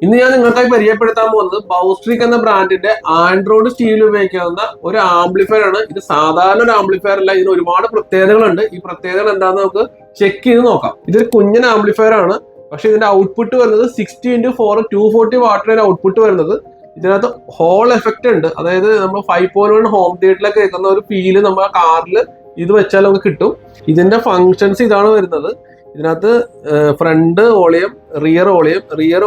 ഇന്ന് ഞാൻ നിങ്ങൾക്കായി പരിചയപ്പെടുത്താൻ പോകുന്നത് ബൗസ്ട്രിക് എന്ന ബ്രാൻഡിന്റെ ആൻഡ്രോയിഡ് സ്റ്റീരിയോ ഉപയോഗിക്കാവുന്ന ഒരു ആംപ്ലിഫയർ ആണ്. ഇത് സാധാരണ ഒരു ആംപ്ലിഫയർ അല്ല, ഇതിന് ഒരുപാട് പ്രത്യേകതകളുണ്ട്. ഈ പ്രത്യേകതകൾ എന്താണെന്ന് നമുക്ക് ചെക്ക് ചെയ്ത് നോക്കാം. ഇതൊരു കുഞ്ഞൻ ആംപ്ലിഫയർ ആണ്, പക്ഷെ ഇതിന്റെ ഔട്ട്പുട്ട് വരുന്നത് 60x4 240 വാട്ടിന്റെ ഔട്ട്പുട്ട് വരുന്നത്. ഇതിനകത്ത് ഹോൾ എഫക്റ്റ് ഉണ്ട്, അതായത് നമ്മൾ 5.1 ഹോം തിയേറ്ററിലൊക്കെ കേൾക്കുന്ന ഒരു ഫീല് നമ്മുടെ കാറിൽ ഇത് വെച്ചാൽ നമുക്ക് കിട്ടും. ഇതിന്റെ ഫങ്ഷൻസ് ഇതാണ് വരുന്നത്. ഇതിനകത്ത് ഫ്രണ്ട് വോളിയം, റിയർ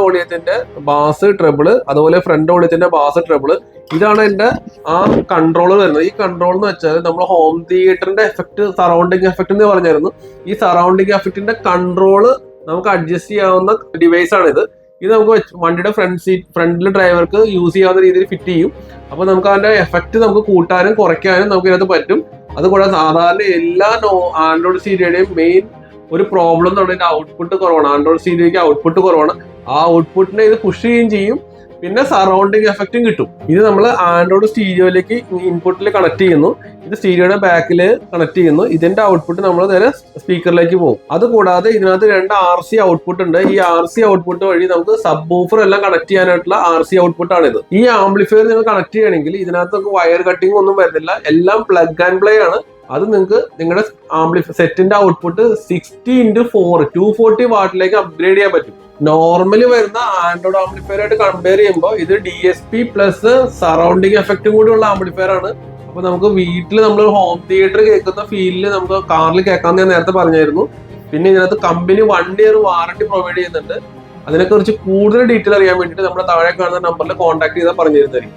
വോളിയത്തിന്റെ ബാസ് ട്രബിള്, അതുപോലെ ഫ്രണ്ട് വോളിയത്തിന്റെ ബാസ് ട്രബിള്. ഇതാണ് എന്റെ ആ കൺട്രോളർ വരുന്നത്. ഈ കൺട്രോൾ എന്ന് വെച്ചാൽ നമ്മൾ ഹോം തിയേറ്ററിന്റെ എഫക്ട്, സറൗണ്ടിങ് എഫക്ട് എന്ന് പറഞ്ഞായിരുന്നു. ഈ സറൗണ്ടിങ് എഫക്റ്റിന്റെ കൺട്രോള് നമുക്ക് അഡ്ജസ്റ്റ് ചെയ്യാവുന്ന ഡിവൈസ് ആണിത്. ഇത് നമുക്ക് വണ്ടിയുടെ ഫ്രണ്ടിൽ ഡ്രൈവർക്ക് യൂസ് ചെയ്യാവുന്ന രീതിയിൽ ഫിറ്റ് ചെയ്യും. അപ്പൊ നമുക്ക് അതിന്റെ എഫക്ട് നമുക്ക് കൂട്ടാനും കുറയ്ക്കാനും നമുക്ക് ഇതിനകത്ത് പറ്റും. അതുകൂടാതെ സാധാരണ എല്ലാ ആൻഡ്രോയിഡ് സ്റ്റീരിയോയുടെയും മെയിൻ ഒരു പ്രോബ്ലം എന്ന് പറഞ്ഞാൽ ഔട്ട്പുട്ട് കുറവാണ്. ആൻഡ്രോയിഡ് സ്റ്റീരിയോയ്ക്ക് ഔട്ട്പുട്ട് കുറവാണ്. ആ ഔട്ട്പുട്ടിനെ ഇത് പുഷ് ചെയ്യുകയും ചെയ്യും, പിന്നെ സറൗണ്ടിങ് എഫക്റ്റും കിട്ടും. ഇത് നമ്മൾ ആൻഡ്രോയിഡ് സ്റ്റീരിയോയിലേക്ക് ഇൻപുട്ടിൽ കണക്ട് ചെയ്യുന്നു. ഇത് സ്റ്റീരിയോയുടെ ബാക്കിൽ കണക്ട് ചെയ്യുന്നു. ഇതിന്റെ ഔട്ട്പുട്ട് നമ്മൾ നേരെ സ്പീക്കറിലേക്ക് പോകും. അതുകൂടാതെ ഇതിനകത്ത് 2 RC ഔട്ട്പുട്ട് ഉണ്ട്. ഈ RC ഔട്ട്പുട്ട് വഴി നമുക്ക് സബ് വൂഫർ എല്ലാം കണക്ട് ചെയ്യാനായിട്ടുള്ള RC ഔട്ട്പുട്ട് ആണ് ഇത്. ഈ ആംപ്ലിഫയർ നിങ്ങൾ കണക്ട് ചെയ്യണമെങ്കിൽ ഇതിനകത്ത് വയർ കട്ടിംഗ് ഒന്നും വരുന്നില്ല, എല്ലാം പ്ലഗ് ആൻഡ് പ്ലേ ആണ്. അത് നിങ്ങൾക്ക് നിങ്ങളുടെ സെറ്റിന്റെ ഔട്ട്പുട്ട് 60x4 240 വാട്ടിലേക്ക് അപ്ഗ്രേഡ് ചെയ്യാൻ പറ്റും. നോർമലി വരുന്ന ആൻഡ്രോയിഡ് ആംപ്ലിഫയർ ആയിട്ട് കമ്പയർ ചെയ്യുമ്പോൾ ഇത് DSP പ്ലസ് സറൗണ്ടിങ് എഫക്റ്റും കൂടിയുള്ള ആംപ്ലിഫയർ ആണ്. അപ്പൊ നമുക്ക് വീട്ടിൽ നമ്മൾ ഹോം തിയേറ്റർ കേൾക്കുന്ന ഫീലില് നമുക്ക് കാറിൽ കേൾക്കാമെന്ന് ഞാൻ നേരത്തെ പറഞ്ഞായിരുന്നു. പിന്നെ ഇതിനകത്ത് കമ്പനി 1 ഇയർ വാറണ്ടി പ്രൊവൈഡ് ചെയ്യുന്നുണ്ട്. അതിനെക്കുറിച്ച് കൂടുതൽ ഡീറ്റെയിൽ അറിയാൻ വേണ്ടിയിട്ട് നമ്മുടെ താഴെ കാണുന്ന നമ്പറിൽ കോൺടാക്ട് ചെയ്താൽ പറഞ്ഞു തരുന്നതായിരിക്കും.